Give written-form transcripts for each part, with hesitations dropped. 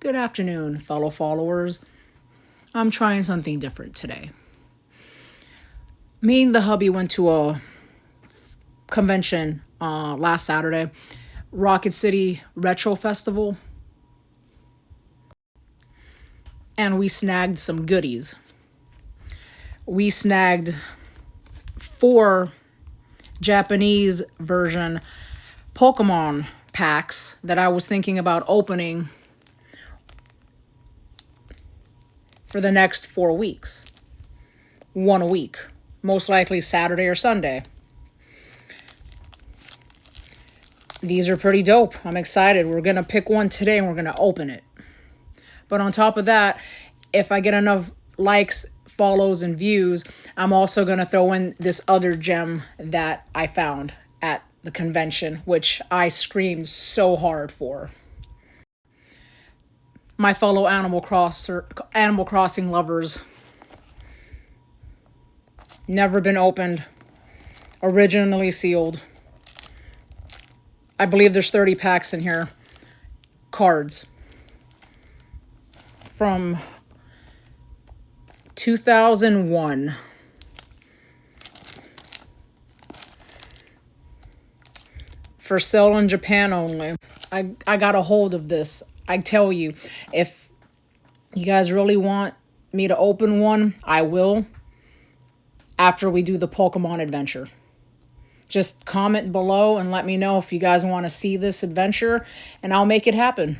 Good afternoon, fellow followers. I'm trying something different today. Me and the hubby went to a convention last Saturday, Rocket City Retro Festival, and we snagged some goodies. We snagged 4 Japanese version Pokemon packs that I was thinking about opening for the next 4 weeks. One a week. Most likely Saturday or Sunday. These are pretty dope. I'm excited. We're going to pick one today and we're going to open it. But on top of that, if I get enough likes, follows, and views, I'm also going to throw in this other gem that I found at the convention, which I screamed so hard for. My fellow Animal Crossing lovers. Never been opened. Originally sealed. I believe there's 30 packs in here. Cards. From 2001. For sale in Japan only. I got a hold of this. I tell you, if you guys really want me to open one, I will. After we do the Pokemon adventure. Just comment below and let me know if you guys want to see this adventure, and I'll make it happen.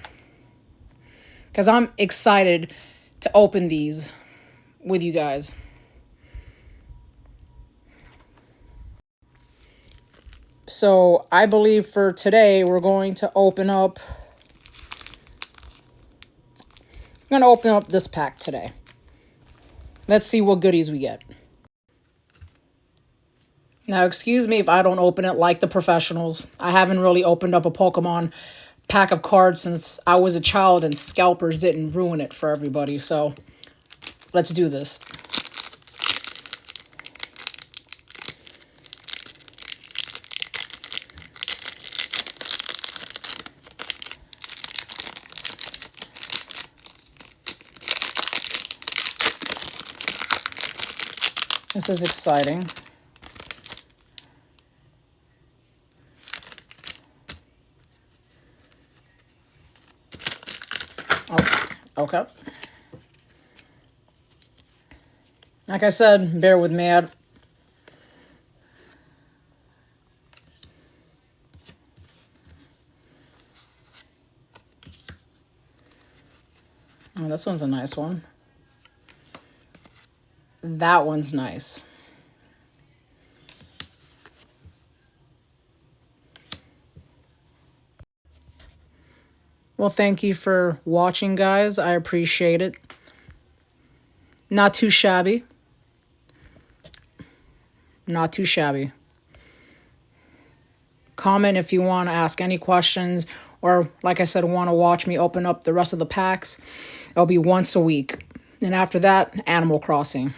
Because I'm excited to open these with you guys. So I believe for today we're going to open up... I'm going to open up this pack today. Let's see what goodies we get. Now, excuse me if I don't open it like the professionals. I haven't really opened up a Pokemon pack of cards since I was a child and scalpers didn't ruin it for everybody. So, let's do this. This is exciting. Oh, okay. Like I said, bear with me. Oh, this one's a nice one. That one's nice. Well, thank you for watching, guys. I appreciate it. Not too shabby. Not too shabby. Comment if you want to ask any questions, or like I said, want to watch me open up the rest of the packs. It'll be once a week. And after that, Animal Crossing.